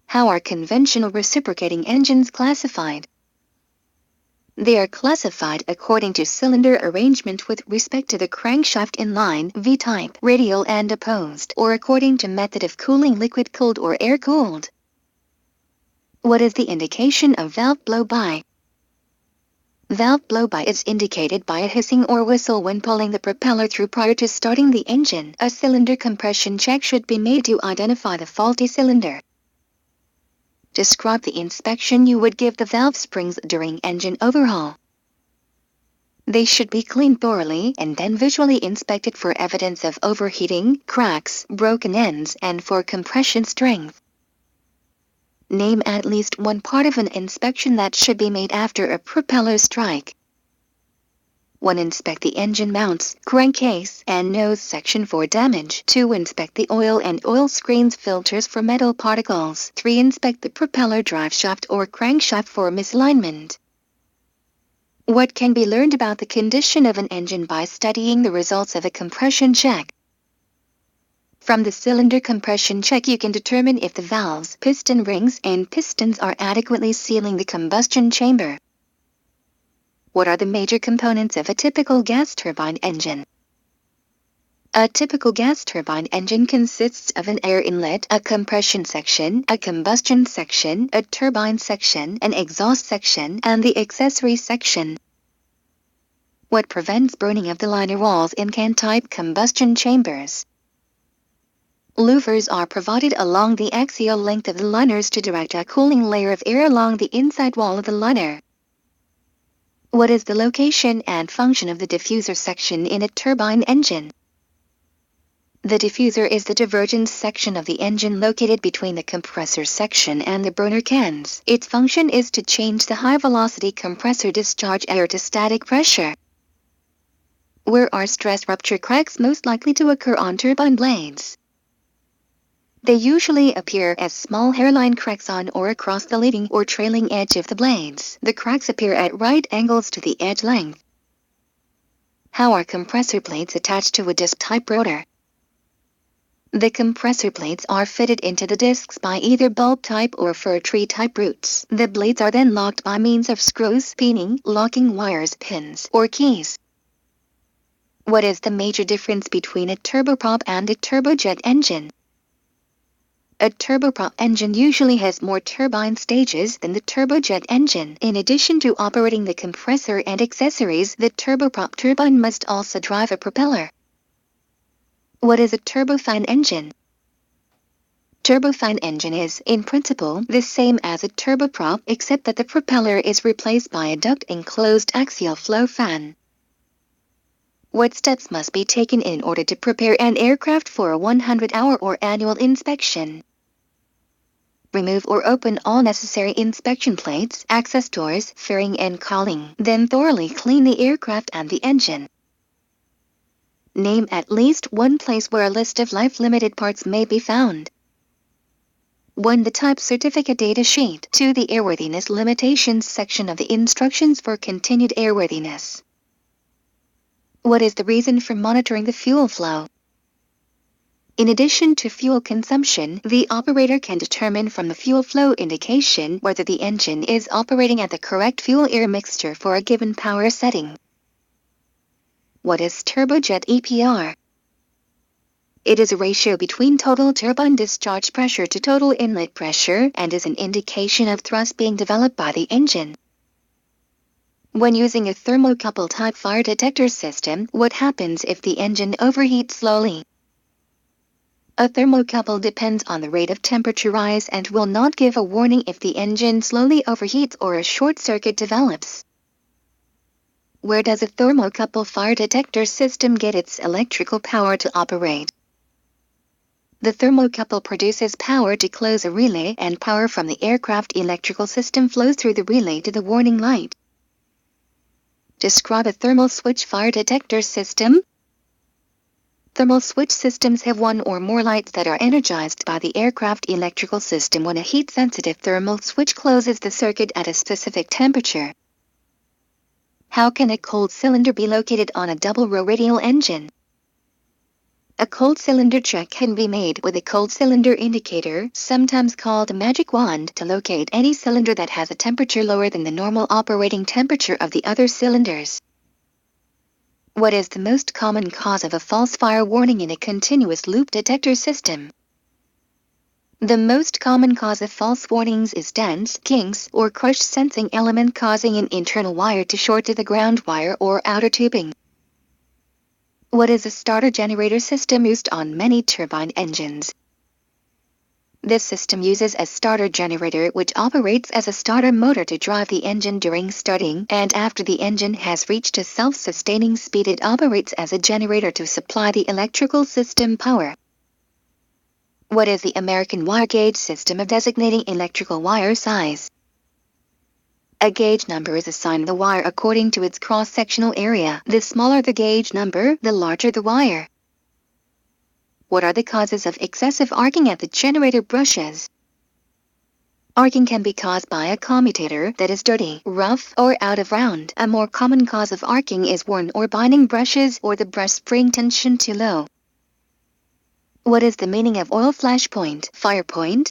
How are conventional reciprocating engines classified? They are classified according to cylinder arrangement with respect to the crankshaft inline V-type, radial and opposed, or according to method of cooling, liquid-cooled or air-cooled. What is the indication of valve blow-by? Valve blow-by is indicated by a hissing or whistle when pulling the propeller through prior to starting the engine. A cylinder compression check should be made to identify the faulty cylinder. Describe the inspection you would give the valve springs during engine overhaul. They should be cleaned thoroughly and then visually inspected for evidence of overheating, cracks, broken ends, and for compression strength. Name at least one part of an inspection that should be made after a propeller strike. 1. Inspect the engine mounts, crankcase, and nose section for damage. 2. Inspect the oil and oil screens filters for metal particles. 3. Inspect the propeller driveshaft or crankshaft for misalignment. What can be learned about the condition of an engine by studying the results of a compression check? From the cylinder compression check you can determine if the valves, piston rings, and pistons are adequately sealing the combustion chamber. What are the major components of a typical gas turbine engine? A typical gas turbine engine consists of an air inlet, a compression section, a combustion section, a turbine section, an exhaust section, and the accessory section. What prevents burning of the liner walls in can-type combustion chambers? Louvers are provided along the axial length of the liners to direct a cooling layer of air along the inside wall of the liner. What is the location and function of the diffuser section in a turbine engine? The diffuser is the divergence section of the engine located between the compressor section and the burner cans. Its function is to change the high-velocity compressor discharge air to static pressure. Where are stress rupture cracks most likely to occur on turbine blades? They usually appear as small hairline cracks on or across the leading or trailing edge of the blades. The cracks appear at right angles to the edge length. How are compressor plates attached to a disc-type rotor? The compressor plates are fitted into the discs by either bulb-type or fir tree-type roots. The blades are then locked by means of screws, pinion, locking wires, pins, or keys. What is the major difference between a turboprop and a turbojet engine? A turboprop engine usually has more turbine stages than the turbojet engine. In addition to operating the compressor and accessories, the turboprop turbine must also drive a propeller. What is a turbofan engine? Turbofan engine is, in principle, the same as a turboprop except that the propeller is replaced by a duct-enclosed axial flow fan. What steps must be taken in order to prepare an aircraft for a 100-hour or annual inspection? Remove or open all necessary inspection plates, access doors, fairing and cowling. Then thoroughly clean the aircraft and the engine. Name at least one place where a list of life-limited parts may be found. 1. The type certificate data sheet. 2. The airworthiness limitations section of the instructions for continued airworthiness. What is the reason for monitoring the fuel flow? In addition to fuel consumption, the operator can determine from the fuel flow indication whether the engine is operating at the correct fuel-air mixture for a given power setting. What is turbojet EPR? It is a ratio between total turbine discharge pressure to total inlet pressure and is an indication of thrust being developed by the engine. When using a thermocouple-type fire detector system, what happens if the engine overheats slowly? A thermocouple depends on the rate of temperature rise and will not give a warning if the engine slowly overheats or a short circuit develops. Where does a thermocouple fire detector system get its electrical power to operate? The thermocouple produces power to close a relay and power from the aircraft electrical system flows through the relay to the warning light. Describe a thermal switch fire detector system. Thermal switch systems have one or more lights that are energized by the aircraft electrical system when a heat-sensitive thermal switch closes the circuit at a specific temperature. How can a cold cylinder be located on a double-row radial engine? A cold cylinder check can be made with a cold cylinder indicator, sometimes called a magic wand, to locate any cylinder that has a temperature lower than the normal operating temperature of the other cylinders. What is the most common cause of a false fire warning in a continuous loop detector system? The most common cause of false warnings is dents, kinks, or crushed sensing element causing an internal wire to short to the ground wire or outer tubing. What is a starter generator system used on many turbine engines? This system uses a starter generator which operates as a starter motor to drive the engine during starting, and after the engine has reached a self-sustaining speed it operates as a generator to supply the electrical system power. What is the American wire gauge system of designating electrical wire size? A gauge number is assigned the wire according to its cross-sectional area. The smaller the gauge number, the larger the wire. What are the causes of excessive arcing at the generator brushes? Arcing can be caused by a commutator that is dirty, rough, or out of round. A more common cause of arcing is worn or binding brushes or the brush spring tension too low. What is the meaning of oil flash point, fire point?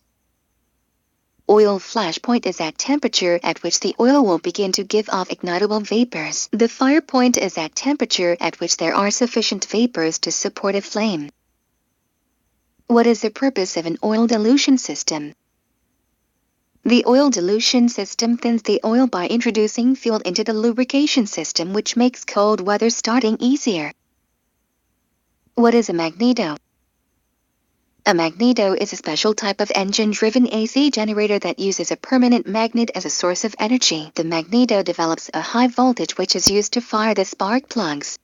Oil flash point is at temperature at which the oil will begin to give off ignitable vapors. The fire point is at temperature at which there are sufficient vapors to support a flame. What is the purpose of an oil dilution system? The oil dilution system thins the oil by introducing fuel into the lubrication system, which makes cold weather starting easier. What is a magneto? A magneto is a special type of engine-driven AC generator that uses a permanent magnet as a source of energy. The magneto develops a high voltage which is used to fire the spark plugs.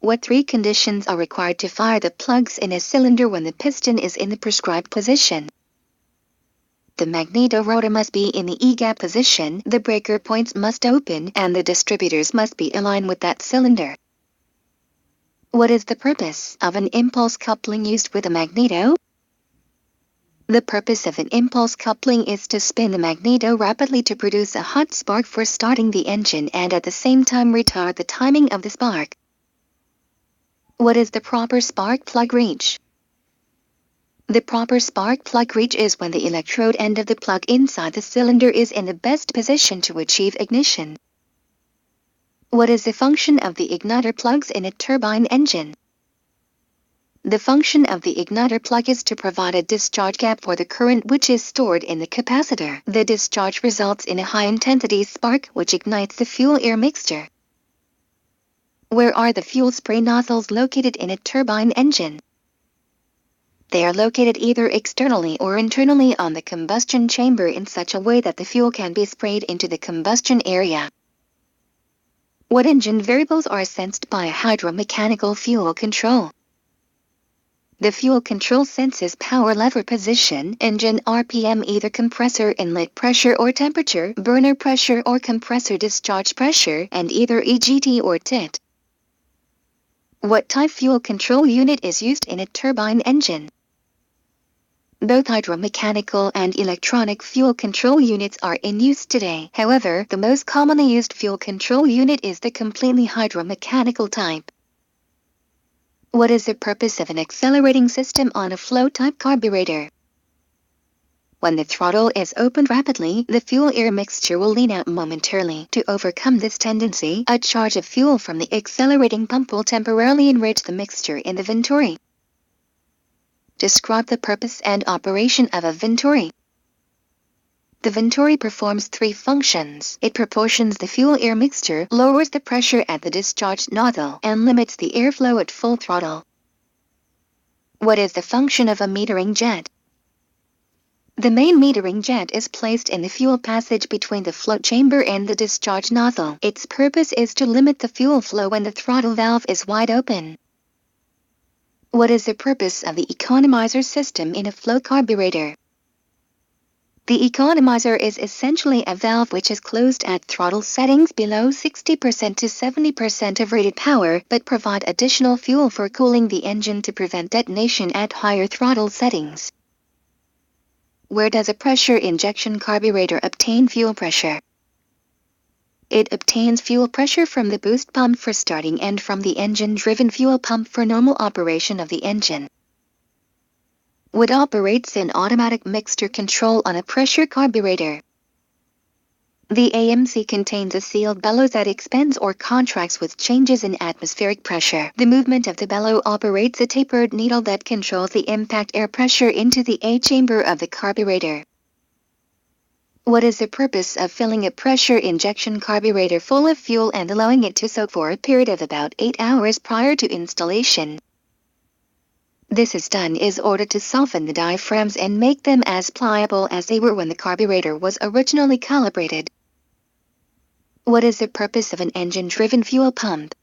What three conditions are required to fire the plugs in a cylinder when the piston is in the prescribed position? The magneto rotor must be in the E-gap position, the breaker points must open, and the distributors must be aligned with that cylinder. What is the purpose of an impulse coupling used with a magneto? The purpose of an impulse coupling is to spin the magneto rapidly to produce a hot spark for starting the engine and at the same time retard the timing of the spark. What is the proper spark plug reach? The proper spark plug reach is when the electrode end of the plug inside the cylinder is in the best position to achieve ignition. What is the function of the igniter plugs in a turbine engine? The function of the igniter plug is to provide a discharge gap for the current which is stored in the capacitor. The discharge results in a high-intensity spark which ignites the fuel-air mixture. Where are the fuel spray nozzles located in a turbine engine? They are located either externally or internally on the combustion chamber in such a way that the fuel can be sprayed into the combustion area. What engine variables are sensed by a hydromechanical fuel control? The fuel control senses power lever position, engine RPM, either compressor inlet pressure or temperature, burner pressure or compressor discharge pressure, and either EGT or TIT. What type fuel control unit is used in a turbine engine? Both hydromechanical and electronic fuel control units are in use today. However, the most commonly used fuel control unit is the completely hydromechanical type. What is the purpose of an accelerating system on a flow-type carburetor? When the throttle is opened rapidly, the fuel-air mixture will lean out momentarily. To overcome this tendency, a charge of fuel from the accelerating pump will temporarily enrich the mixture in the venturi. Describe the purpose and operation of a venturi. The venturi performs three functions. It proportions the fuel-air mixture, lowers the pressure at the discharge nozzle, and limits the airflow at full throttle. What is the function of a metering jet? The main metering jet is placed in the fuel passage between the float chamber and the discharge nozzle. Its purpose is to limit the fuel flow when the throttle valve is wide open. What is the purpose of the economizer system in a flow carburetor? The economizer is essentially a valve which is closed at throttle settings below 60% to 70% of rated power, but provide additional fuel for cooling the engine to prevent detonation at higher throttle settings. Where does a pressure injection carburetor obtain fuel pressure? It obtains fuel pressure from the boost pump for starting and from the engine-driven fuel pump for normal operation of the engine. What operates in automatic mixture control on a pressure carburetor? The AMC contains a sealed bellows that expands or contracts with changes in atmospheric pressure. The movement of the bellows operates a tapered needle that controls the impact air pressure into the A chamber of the carburetor. What is the purpose of filling a pressure injection carburetor full of fuel and allowing it to soak for a period of about 8 hours prior to installation? This is done in order to soften the diaphragms and make them as pliable as they were when the carburetor was originally calibrated. What is the purpose of an engine-driven fuel pump?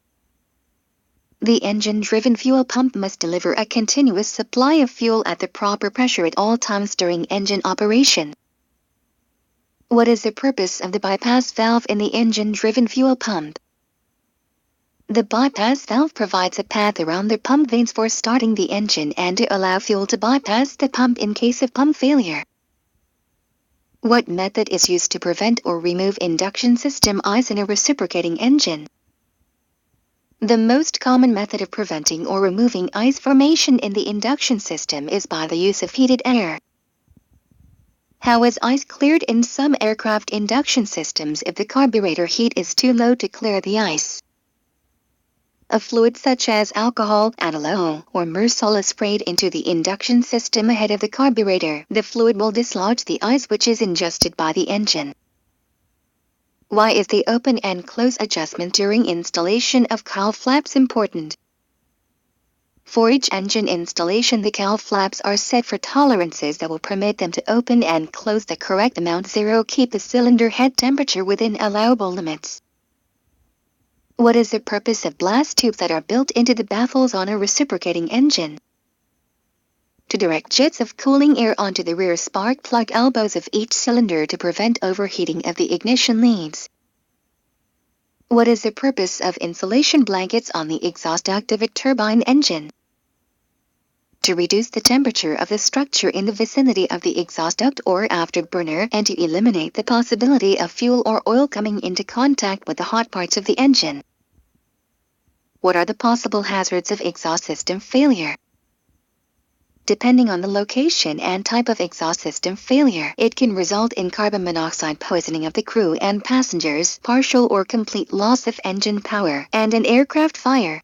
The engine-driven fuel pump must deliver a continuous supply of fuel at the proper pressure at all times during engine operation. What is the purpose of the bypass valve in the engine-driven fuel pump? The bypass valve provides a path around the pump vanes for starting the engine and to allow fuel to bypass the pump in case of pump failure. What method is used to prevent or remove induction system ice in a reciprocating engine? The most common method of preventing or removing ice formation in the induction system is by the use of heated air. How is ice cleared in some aircraft induction systems if the carburetor heat is too low to clear the ice? A fluid such as alcohol, alcohol, or mersol is sprayed into the induction system ahead of the carburetor. The fluid will dislodge the ice which is ingested by the engine. Why is the open and close adjustment during installation of cowl flaps important? For each engine installation, the cowl flaps are set for tolerances that will permit them to open and close the correct amount. 0. Keep the cylinder head temperature within allowable limits. What is the purpose of blast tubes that are built into the baffles on a reciprocating engine? To direct jets of cooling air onto the rear spark plug elbows of each cylinder to prevent overheating of the ignition leads. What is the purpose of insulation blankets on the exhaust duct of a turbine engine? To reduce the temperature of the structure in the vicinity of the exhaust duct or afterburner and to eliminate the possibility of fuel or oil coming into contact with the hot parts of the engine. What are the possible hazards of exhaust system failure? Depending on the location and type of exhaust system failure, it can result in carbon monoxide poisoning of the crew and passengers, partial or complete loss of engine power, and an aircraft fire.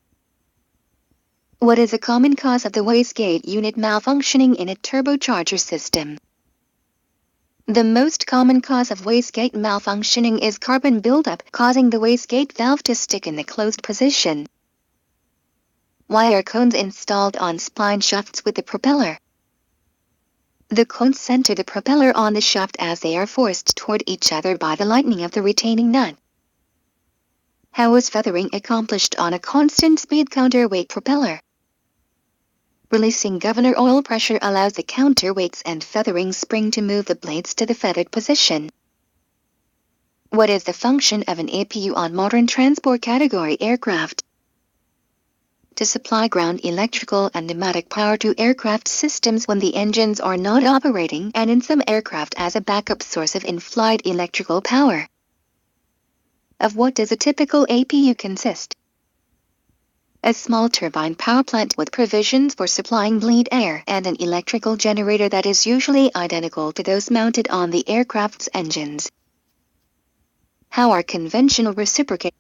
What is a common cause of the wastegate unit malfunctioning in a turbocharger system? The most common cause of wastegate malfunctioning is carbon buildup, causing the wastegate valve to stick in the closed position. Why are cones installed on spline shafts with the propeller? The cones center the propeller on the shaft as they are forced toward each other by the lightening of the retaining nut. How is feathering accomplished on a constant speed counterweight propeller? Releasing governor oil pressure allows the counterweights and feathering spring to move the blades to the feathered position. What is the function of an APU on modern transport category aircraft? To supply ground electrical and pneumatic power to aircraft systems when the engines are not operating, and in some aircraft as a backup source of in-flight electrical power. Of what does a typical APU consist? A small turbine power plant with provisions for supplying bleed air and an electrical generator that is usually identical to those mounted on the aircraft's engines. How are conventional reciprocating